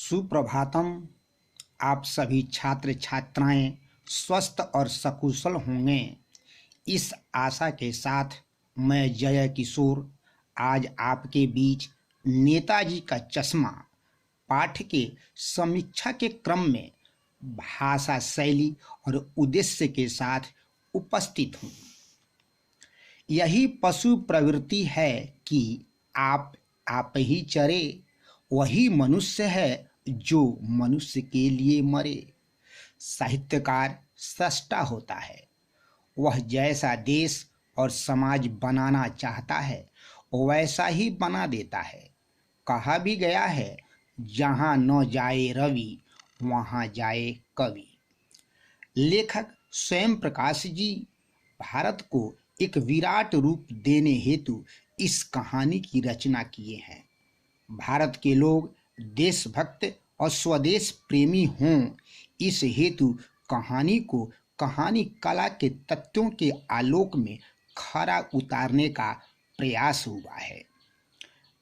सुप्रभातम। आप सभी छात्र छात्राएं स्वस्थ और सकुशल होंगे, इस आशा के साथ मैं जय किशोर आज आपके बीच नेताजी का चश्मा पाठ के समीक्षा के क्रम में भाषा शैली और उद्देश्य के साथ उपस्थित हूँ। यही पशु प्रवृत्ति है कि आप ही चरे, वही मनुष्य है जो मनुष्य के लिए मरे। साहित्यकार सृष्टा होता है, वह जैसा देश और समाज बनाना चाहता है वैसा ही बना देता है। कहा भी गया है, जहाँ न जाए रवि वहाँ जाए कवि। लेखक स्वयं प्रकाश जी भारत को एक विराट रूप देने हेतु इस कहानी की रचना किए हैं। भारत के लोग देशभक्त और स्वदेश प्रेमी हों, इस हेतु कहानी को कहानी कला के तत्वों के आलोक में खरा उतारने का प्रयास हुआ है।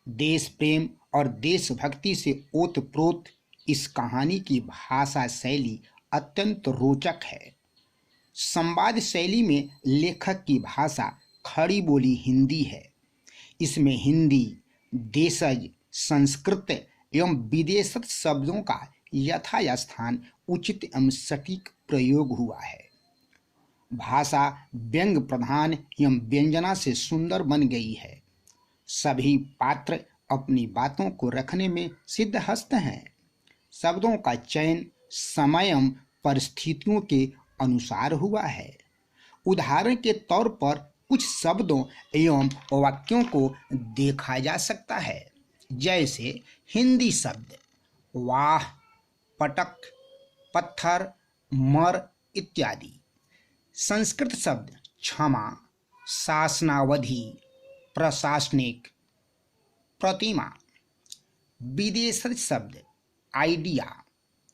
देश प्रेम और देशभक्ति से ओतप्रोत इस कहानी की भाषा शैली अत्यंत रोचक है। संवाद शैली में लेखक की भाषा खड़ी बोली हिंदी है। इसमें हिंदी, देशज, संस्कृत एवं विदेशज शब्दों का यथास्थान उचित एवं सटीक प्रयोग हुआ है। भाषा व्यंग प्रधान एवं व्यंजना से सुंदर बन गई है। सभी पात्र अपनी बातों को रखने में सिद्धहस्त हैं। शब्दों का चयन समय एवं परिस्थितियों के अनुसार हुआ है। उदाहरण के तौर पर कुछ शब्दों एवं वाक्यों को देखा जा सकता है, जैसे हिंदी शब्द वाह, पटक, पत्थर, मर इत्यादि। संस्कृत शब्द क्षमा, शासनावधि, प्रशासनिक, प्रतिमा। विदेशी शब्द idea,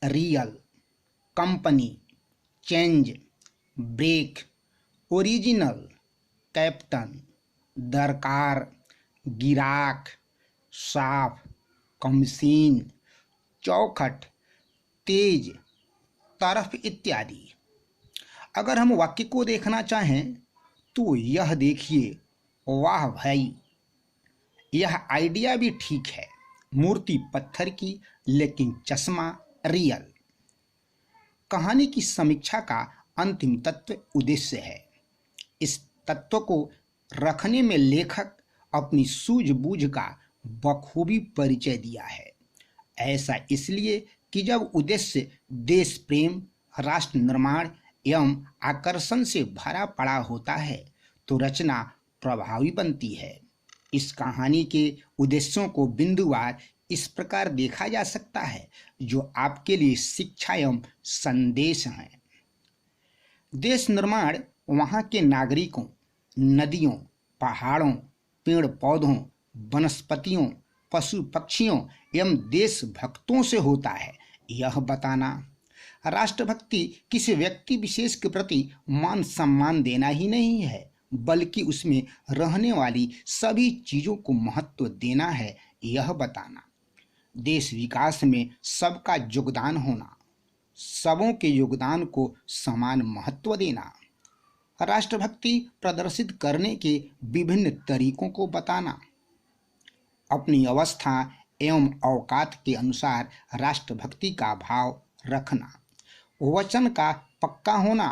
real, company, change, break, original, captain, दरकार, गिराक, साफ, कमसीन, चौखट, तेज, तरफ इत्यादि। अगर हम वाक्य को देखना चाहें तो यह देखिए, वाह भाई, यह आइडिया भी ठीक है, मूर्ति पत्थर की लेकिन चश्मा रियल। कहानी की समीक्षा का अंतिम तत्व उद्देश्य है। इस तत्व को रखने में लेखक अपनी सूझबूझ का बखूबी परिचय दिया है। ऐसा इसलिए कि जब उद्देश्य देश प्रेम, राष्ट्र निर्माण एवं आकर्षण से भरा पड़ा होता है तो रचना प्रभावी बनती है। इस कहानी के उद्देश्यों को बिंदुवार इस प्रकार देखा जा सकता है, जो आपके लिए शिक्षा एवं संदेश हैं। देश निर्माण वहाँ के नागरिकों, नदियों, पहाड़ों, पेड़ पौधों, वनस्पतियों, पशु पक्षियों एवं देशभक्तों से होता है, यह बताना। राष्ट्रभक्ति किसी व्यक्ति विशेष के प्रति मान सम्मान देना ही नहीं है, बल्कि उसमें रहने वाली सभी चीजों को महत्व देना है, यह बताना। देश विकास में सबका योगदान होना, सबों के योगदान को समान महत्व देना। राष्ट्रभक्ति प्रदर्शित करने के विभिन्न तरीकों को बताना। अपनी अवस्था एवं औकात के अनुसार राष्ट्रभक्ति का भाव रखना। वचन का पक्का होना।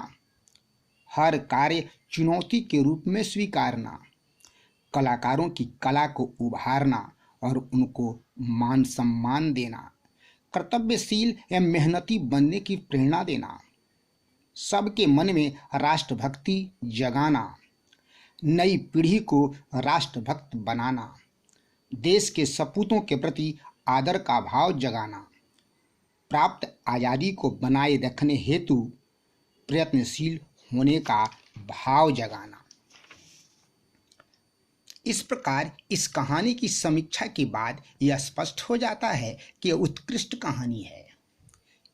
हर कार्य चुनौती के रूप में स्वीकारना। कलाकारों की कला को उभारना और उनको मान सम्मान देना। कर्तव्यशील एवं मेहनती बनने की प्रेरणा देना। सबके मन में राष्ट्रभक्ति जगाना। नई पीढ़ी को राष्ट्रभक्त बनाना। देश के सपूतों के प्रति आदर का भाव जगाना। प्राप्त आज़ादी को बनाए रखने हेतु प्रयत्नशील होने का भाव जगाना। इस प्रकार इस कहानी की समीक्षा के बाद यह स्पष्ट हो जाता है कि यह उत्कृष्ट कहानी है।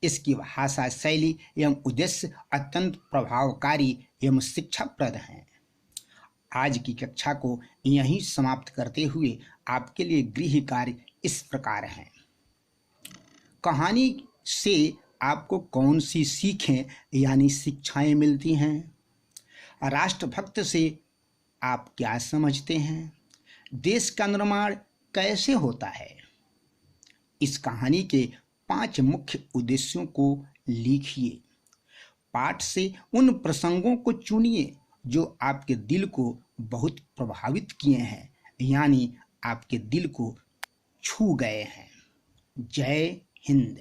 इसकी भाषा शैली एवं उद्देश्य अत्यंत प्रभावकारी एवं शिक्षाप्रद हैं। आज की कक्षा को यहीं समाप्त करते हुए आपके लिए गृह कार्य इस प्रकार हैं। कहानी से आपको कौन सी सीखें यानी शिक्षाएं मिलती हैं? राष्ट्रभक्त से आप क्या समझते हैं? देश का निर्माण कैसे होता है? इस कहानी के 5 मुख्य उद्देश्यों को लिखिए। पाठ से उन प्रसंगों को चुनिए जो आपके दिल को बहुत प्रभावित किए हैं, यानी आपके दिल को छू गए हैं। जय हिंद।